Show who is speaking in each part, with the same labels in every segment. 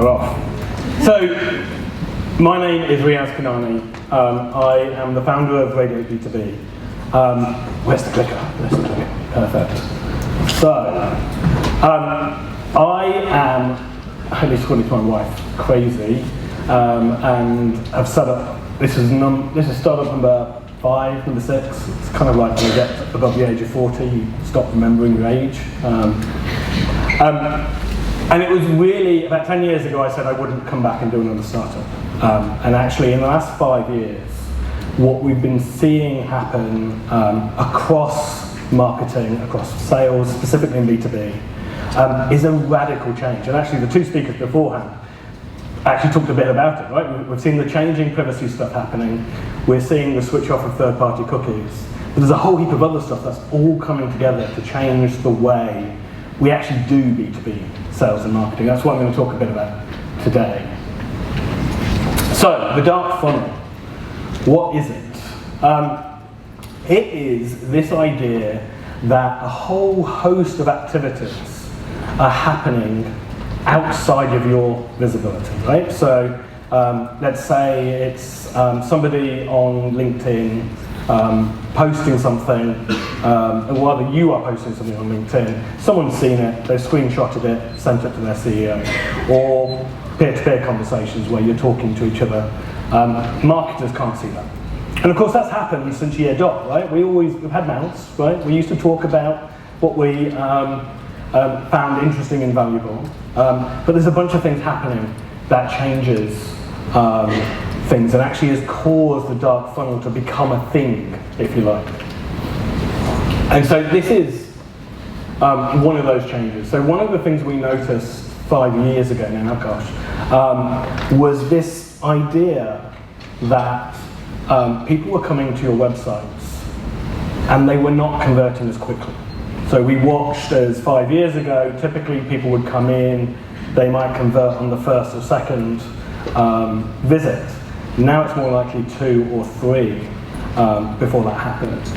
Speaker 1: We're off. So, my name is Riaz Kanani. I am the founder of Radio B2B. Where's the clicker? Where's the clicker? Perfect. So, I am, at least according to my wife, crazy, and I've set up. This is startup number 5, number 6. It's kind of like when you get above the age of 40, you stop remembering your age. And it was really, about 10 years ago, I said I wouldn't come back and do another startup. And actually, in the last 5 years, what we've been seeing happen across marketing, across sales, specifically in B2B, is a radical change. And actually, the two speakers beforehand actually talked a bit about it, right? We've seen the changing privacy stuff happening. We're seeing the switch off of third-party cookies. But there's a whole heap of other stuff that's all coming together to change the way we actually do B2B sales and marketing. That's what I'm going to talk a bit about today. So, the dark funnel. What is it? It is this idea that a whole host of activities are happening outside of your visibility, right? So, let's say it's somebody on LinkedIn posting something, or rather you are posting something on LinkedIn, someone's seen it, they've screenshotted it, sent it to their CEO, or peer-to-peer conversations where you're talking to each other. Marketers can't see that. And of course that's happened since year dot, right? We've had mounts, right? We used to talk about what we found interesting and valuable, but there's a bunch of things happening that changes things and actually has caused the dark funnel to become a thing, if you like. And so this is one of those changes. So one of the things we noticed 5 years ago now, gosh, was this idea that people were coming to your websites and they were not converting as quickly. So we watched as 5 years ago, typically people would come in, they might convert on the first or second visit. Now it's more likely 2 or 3 before that happens.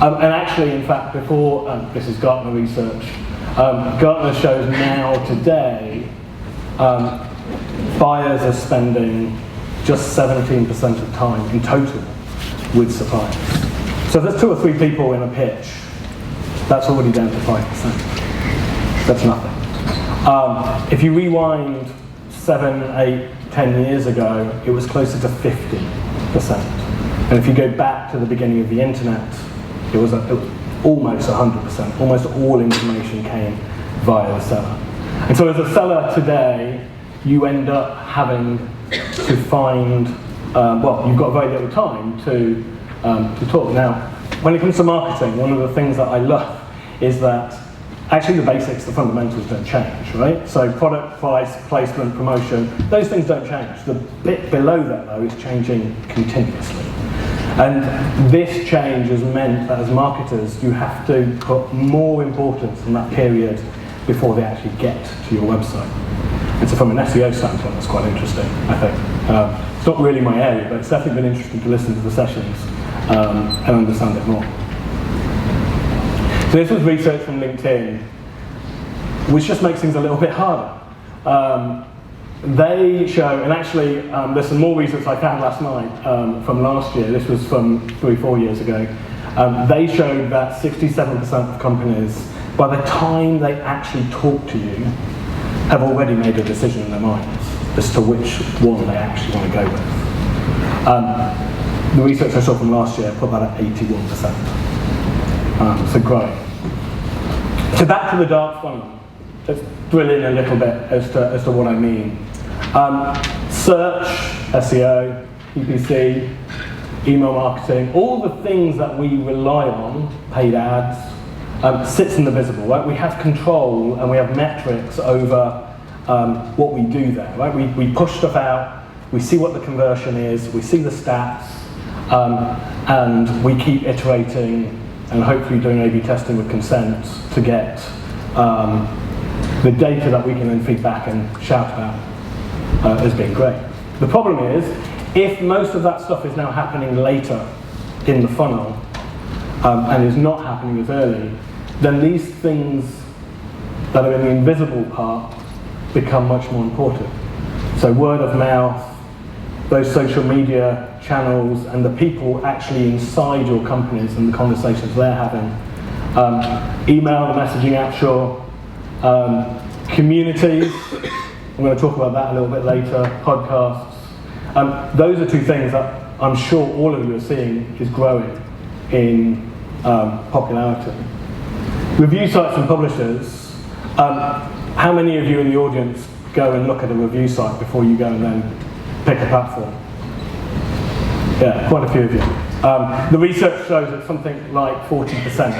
Speaker 1: And actually, in fact, before, this is Gartner research, Gartner shows now today, buyers are spending just 17% of time in total with suppliers. So if there's 2 or 3 people in a pitch, that's already down to 5%. That's nothing. If you rewind 7, 8, 10 years ago, it was closer to 50%. And if you go back to the beginning of the internet, it was almost 100%. Almost all information came via the seller. And so as a seller today, you end up having to find, you've got very little time to talk. Now, when it comes to marketing, one of the things that I love is that actually the basics, the fundamentals don't change, right? So product, price, placement, promotion, those things don't change. The bit below that, though, is changing continuously. And this change has meant that as marketers, you have to put more importance on that period before they actually get to your website. And so from an SEO standpoint, that's quite interesting, I think. It's not really my area, but it's definitely been interesting to listen to the sessions and understand it more. So this was research from LinkedIn, which just makes things a little bit harder. They show, and actually there's some more research I found last night from last year, this was from 3-4 years ago. They showed that 67% of companies, by the time they actually talk to you, have already made a decision in their minds as to which one they actually want to go with. The research I saw from last year put that at 81%. So growing. So back to the dark funnel. Let's drill in a little bit as to what I mean. Search, SEO, PPC, email marketing, all the things that we rely on, paid ads, sits in the visible, right? We have control and we have metrics over what we do there, right? We push stuff out, we see what the conversion is, we see the stats, and we keep iterating and hopefully doing A/B testing with consent to get the data that we can then feed back and shout about as being great. The problem is, if most of that stuff is now happening later in the funnel and is not happening as early, then these things that are in the invisible part become much more important. So word of mouth, those social media channels, and the people actually inside your companies and the conversations they're having. Email, the messaging app, sure. Communities, I'm going to talk about that a little bit later. Podcasts. Those are two things that I'm sure all of you are seeing is growing in popularity. Review sites and publishers. How many of you in the audience go and look at a review site before you go and then pick a platform? Yeah, quite a few of you. The research shows that something like 40%,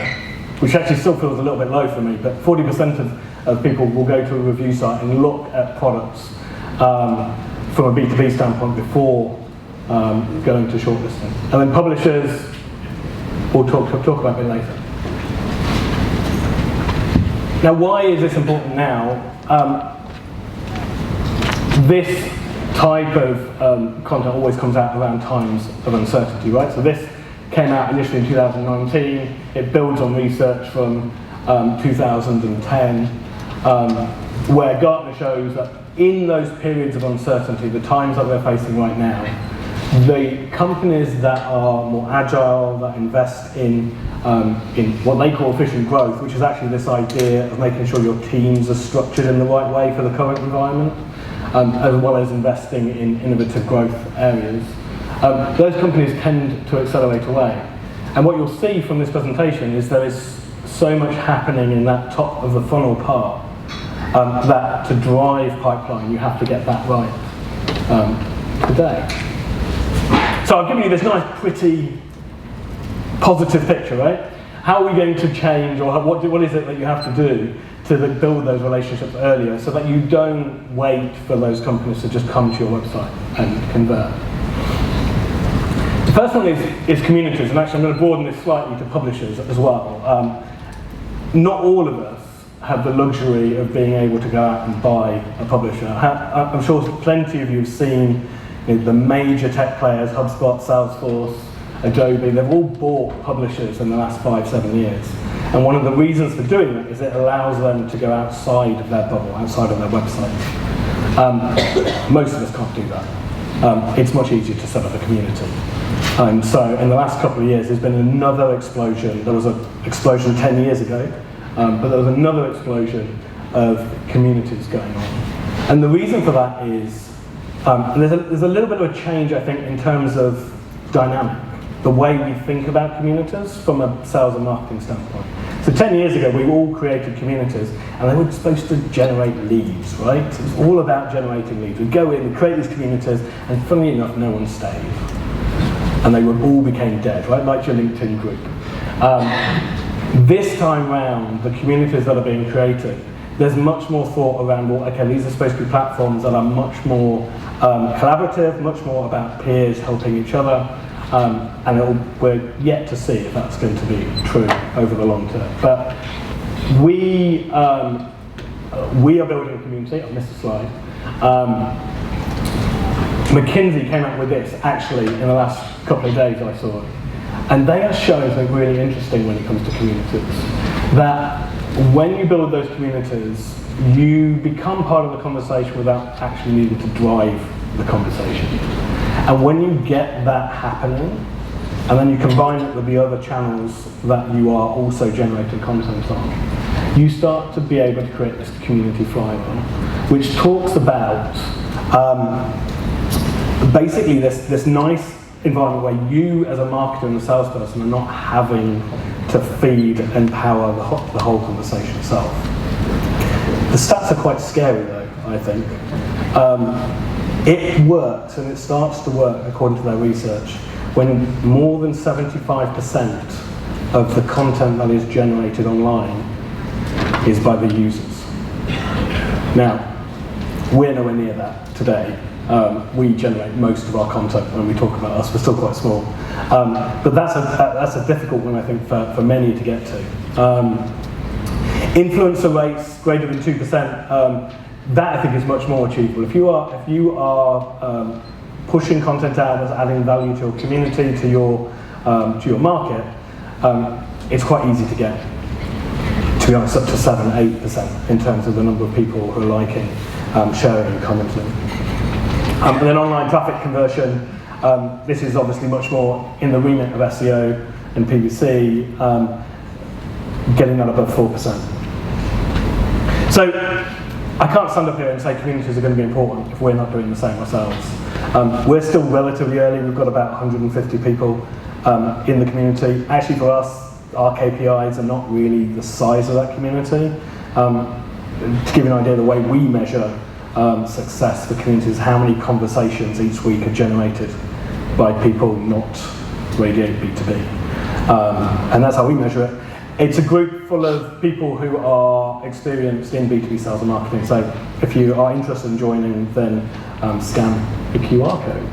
Speaker 1: which actually still feels a little bit low for me, but 40% of people will go to a review site and look at products from a B2B standpoint before going to shortlisting. And then publishers, we'll talk about a bit later. Now, why is this important now? This type of content always comes out around times of uncertainty, right? So this came out initially in 2019. It builds on research from 2010, where Gartner shows that in those periods of uncertainty, the times that we're facing right now, the companies that are more agile, that invest in what they call efficient growth, which is actually this idea of making sure your teams are structured in the right way for the current environment, as well as investing in innovative growth areas. Those companies tend to accelerate away. And what you'll see from this presentation is there is so much happening in that top of the funnel part that to drive pipeline, you have to get that right today. So I've given you this nice, pretty, positive picture, right? How are we going to change, or what is it that you have to do to build those relationships earlier so that you don't wait for those companies to just come to your website and convert? The first one is communities, and actually I'm going to broaden this slightly to publishers as well. Not all of us have the luxury of being able to go out and buy a publisher. I'm sure plenty of you have seen the major tech players, HubSpot, Salesforce, Adobe, they've all bought publishers in the last 5-7 years. And one of the reasons for doing that is it allows them to go outside of their bubble, outside of their website. Most of us can't do that. It's much easier to set up a community. So in the last couple of years, there's been another explosion. There was an explosion 10 years ago, but there was another explosion of communities going on. And the reason for that is, there's a little bit of a change, I think, in terms of dynamic, the way we think about communities from a sales and marketing standpoint. So 10 years ago, we all created communities, and they were supposed to generate leads, right? It was all about generating leads. We'd go in, we'd create these communities, and funnily enough, no one stayed. And they all became dead, right? Like your LinkedIn group. This time round, the communities that are being created, there's much more thought around, well, okay, these are supposed to be platforms that are much more collaborative, much more about peers helping each other, and we're yet to see if that's going to be true over the long term. But we are building a community. I missed a slide. McKinsey came up with this actually in the last couple of days. I saw it, and they are showing something really interesting when it comes to communities. That when you build those communities, you become part of the conversation without actually needing to drive the conversation. And when you get that happening, and then you combine it with the other channels that you are also generating content on, you start to be able to create this community flywheel, which talks about basically this nice environment where you as a marketer and a salesperson are not having to feed and power the whole conversation itself. The stats are quite scary though, I think. It works, and it starts to work according to their research, when more than 75% of the content that is generated online is by the users. Now, we're nowhere near that today. We generate most of our content when we talk about us. We're still quite small. But that's a difficult one, I think, for many to get to. Influencer rates greater than 2%, that I think is much more achievable. If you are pushing content out that's adding value to your community, to your market, it's quite easy to get, to be honest, up to 7-8% in terms of the number of people who are liking, sharing and commenting. And then online traffic conversion, this is obviously much more in the remit of SEO and PPC, getting that above 4%. So I can't stand up here and say communities are going to be important if we're not doing the same ourselves. We're still relatively early. We've got about 150 people in the community. Actually, for us, our KPIs are not really the size of that community. To give you an idea, the way we measure success for communities is how many conversations each week are generated by people not radiate B2B. And that's how we measure it. It's a group full of people who are experienced in B2B sales and marketing. So if you are interested in joining, then scan the QR code.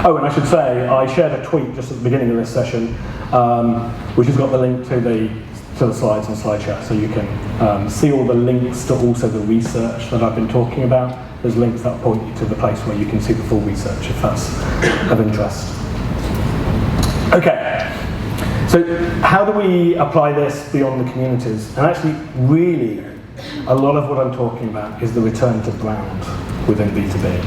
Speaker 1: Oh, and I should say, I shared a tweet just at the beginning of this session, which has got the link to the slides and SlideShare, so you can see all the links to also the research that I've been talking about. There's links that point you to the place where you can see the full research if that's of interest. Okay, so how do we apply this beyond the communities? And actually, really, a lot of what I'm talking about is the return to brand within B2B.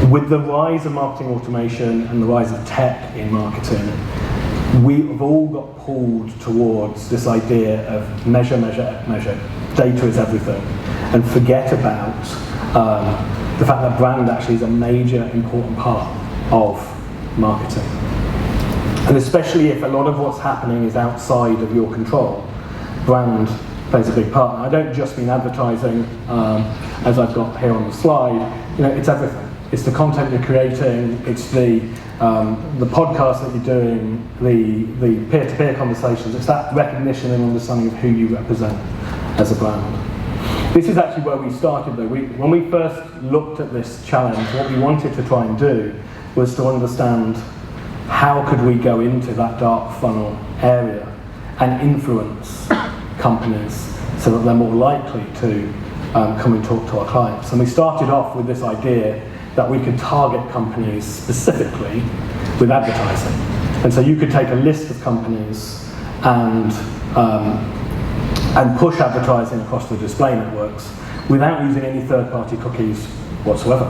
Speaker 1: With the rise of marketing automation and the rise of tech in marketing, we've all got pulled towards this idea of measure, measure, measure. Data is everything. And forget about the fact that brand actually is a major important part of marketing. And especially if a lot of what's happening is outside of your control, brand plays a big part. And I don't just mean advertising, as I've got here on the slide. It's everything. It's the content you're creating, it's the podcast that you're doing, the peer-to-peer conversations. It's that recognition and understanding of who you represent as a brand. This is actually where we started though. When we first looked at this challenge, what we wanted to try and do was to understand how could we go into that dark funnel area and influence companies so that they're more likely to come and talk to our clients. And we started off with this idea that we could target companies specifically with advertising. And so you could take a list of companies and push advertising across the display networks without using any third-party cookies whatsoever.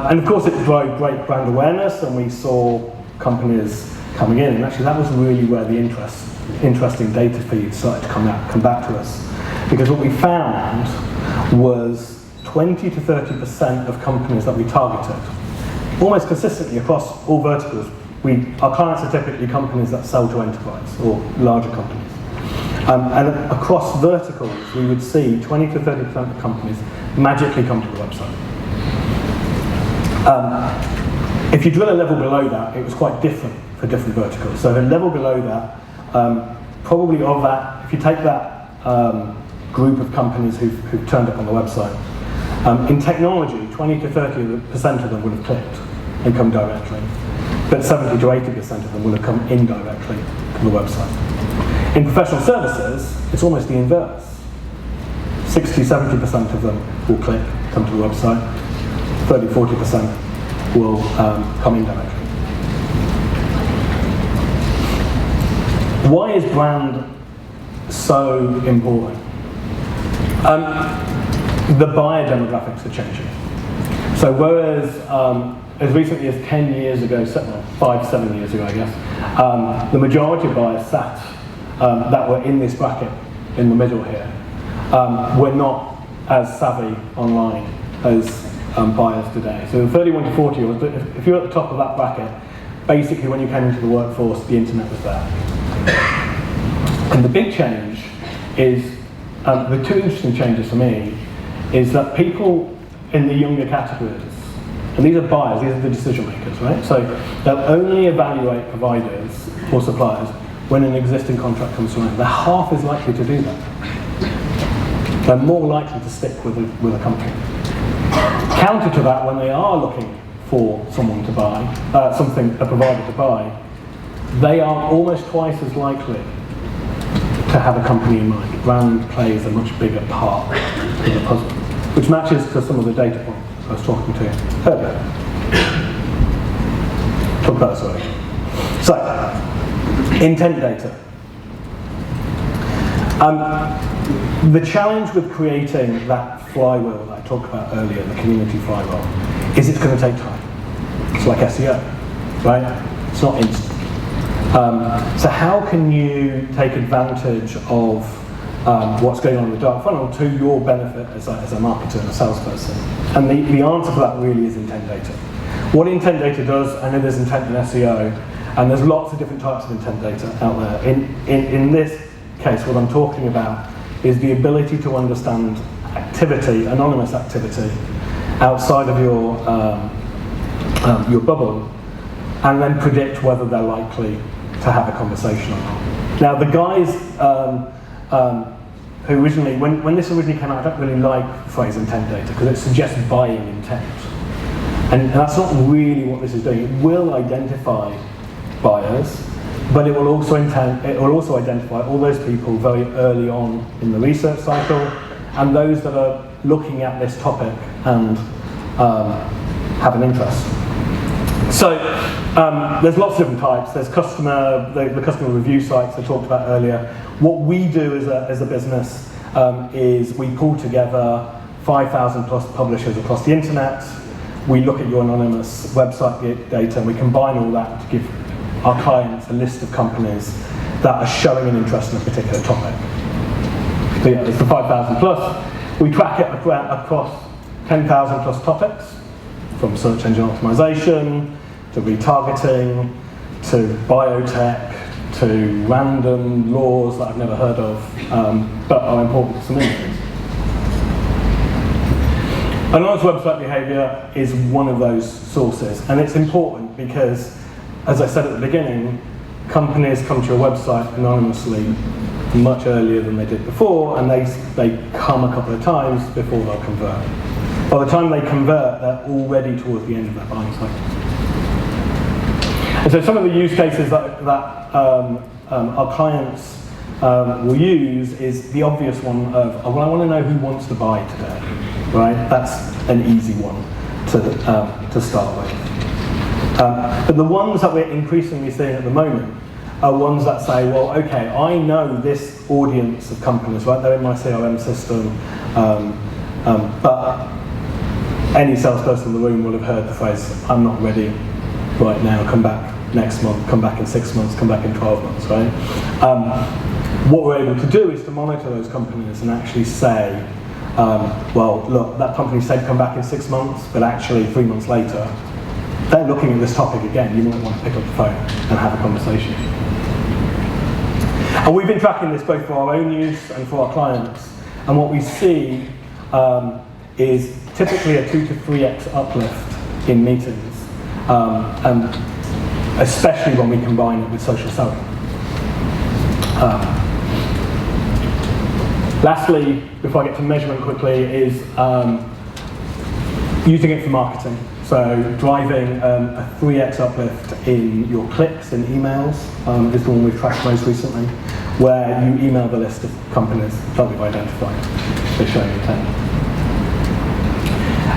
Speaker 1: And of course it drove great brand awareness, and we saw companies coming in, and actually that was really where the interesting data feeds started to come back to us. Because what we found was 20 to 30% of companies that we targeted, almost consistently across all verticals. Our clients are typically companies that sell to enterprise or larger companies. And across verticals, we would see 20 to 30% of companies magically come to the website. If you drill a level below that, it was quite different for different verticals. So a level below that, probably of that, if you take that group of companies who've turned up on the website, in technology, 20 to 30% of them would have clicked and come directly, but 70 to 80% of them will have come indirectly to the website. In professional services, it's almost the inverse. 60-70% of them will click, come to the website, 30-40% will come indirectly. Why is brand so important? The buyer demographics are changing. So whereas as recently as 10 years ago, 5-7 years ago I guess, the majority of buyers that were in this bracket in the middle here were not as savvy online as buyers today. So the 31 to 40, if you're at the top of that bracket, basically when you came into the workforce, the internet was there. And the big change is, the two interesting changes for me, is that people in the younger categories, and these are buyers, these are the decision makers, right? So they'll only evaluate providers or suppliers when an existing contract comes around. They're half as likely to do that. They're more likely to stick with a company. Counter to that, when they are looking for someone to buy, a provider to buy, they are almost twice as likely to have a company in mind. Brand plays a much bigger part in the puzzle, which matches to some of the data points I was talking to earlier. Talk about this earlier. So, intent data. The challenge with creating that flywheel that I talked about earlier, the community flywheel, is it's going to take time. It's like SEO, right? It's not instant. So how can you take advantage of what's going on in the dark funnel to your benefit as a marketer and a salesperson? And the answer for that really is intent data. What intent data does, I know there's intent in SEO, and there's lots of different types of intent data out there. In this case, what I'm talking about is the ability to understand activity, anonymous activity, outside of your bubble, and then predict whether they're likely to have a conversation or not. Now, the guys who originally, when this originally came out, I don't really like the phrase intent data because it suggests buying intent. And that's not really what this is doing. It will identify buyers, but it will also identify all those people very early on in the research cycle, and those that are looking at this topic and have an interest. So there's lots of different types. There's the customer review sites I talked about earlier. What we do as a business is we pull together 5,000 plus publishers across the internet. We look at your anonymous website data and we combine all that to give our clients a list of companies that are showing an interest in a particular topic. So yeah, it's the 5,000 plus. We track it across 10,000 plus topics, from search engine optimization, to retargeting, to biotech, to random laws that I've never heard of, but are important to me. Anonymous website behavior is one of those sources, and it's important because, as I said at the beginning, companies come to your website anonymously much earlier than they did before, and they come a couple of times before they'll convert. By the time they convert, they're already towards the end of their buying cycle. And so some of the use cases that our clients will use is the obvious one of, well, I want to know who wants to buy today, right? That's an easy one to start with. But the ones that we're increasingly seeing at the moment are ones that say, well, okay, I know this audience of companies, right? They're in my CRM system, but any salesperson in the room will have heard the phrase, I'm not ready right now, come back next month, come back in 6 months, come back in 12 months, right? What we're able to do is to monitor those companies and actually say, well, look, that company said come back in 6 months, but actually 3 months later, they're looking at this topic again. You might want to pick up the phone and have a conversation. And we've been tracking this both for our own use and for our clients. And what we see is typically a 2 to 3x uplift in meetings, and especially when we combine it with social selling. Lastly, before I get to measurement quickly, is using it for marketing. So driving a 3x uplift in your clicks and emails is the one we've tracked most recently, where you email the list of companies that we've identified to show intent.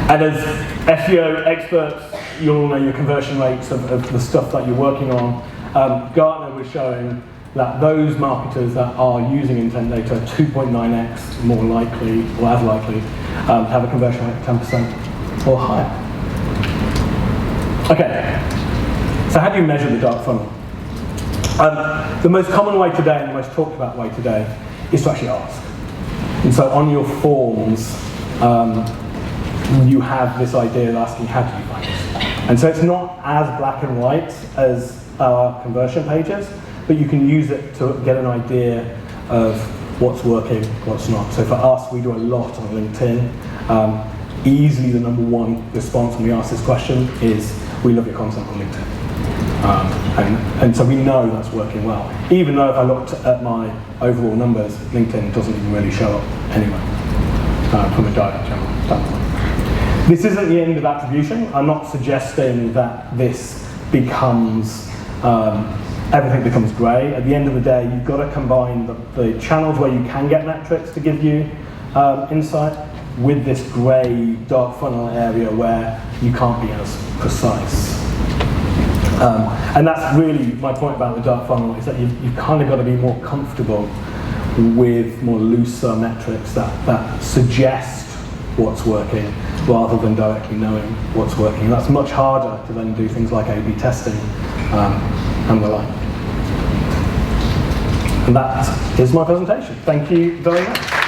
Speaker 1: And as SEO experts, you'll all know your conversion rates of the stuff that you're working on. Gartner was showing that those marketers that are using intent data are 2.9x more likely, or as likely, to have a conversion rate of 10% or higher. Okay, so how do you measure the dark funnel? The most common way today, and the most talked about way today, is to actually ask. And so on your forms, you have this idea of asking, how do you find this? And so it's not as black and white as our conversion pages, but you can use it to get an idea of what's working, what's not. So for us, we do a lot on LinkedIn. Easily the number one response when we ask this question is, we love your content on LinkedIn. And so we know that's working well. Even though if I looked at my overall numbers, LinkedIn doesn't even really show up anyway, from a direct channel standpoint. This isn't the end of attribution. I'm not suggesting that this becomes, everything becomes grey. At the end of the day, you've got to combine the channels where you can get metrics to give you insight with this grey, dark funnel area where you can't be as precise. And that's really my point about the dark funnel, is that you've kind of got to be more comfortable with more looser metrics that suggest what's working rather than directly knowing what's working. That's much harder to then do things like A/B testing and the like. And that is my presentation. Thank you very much.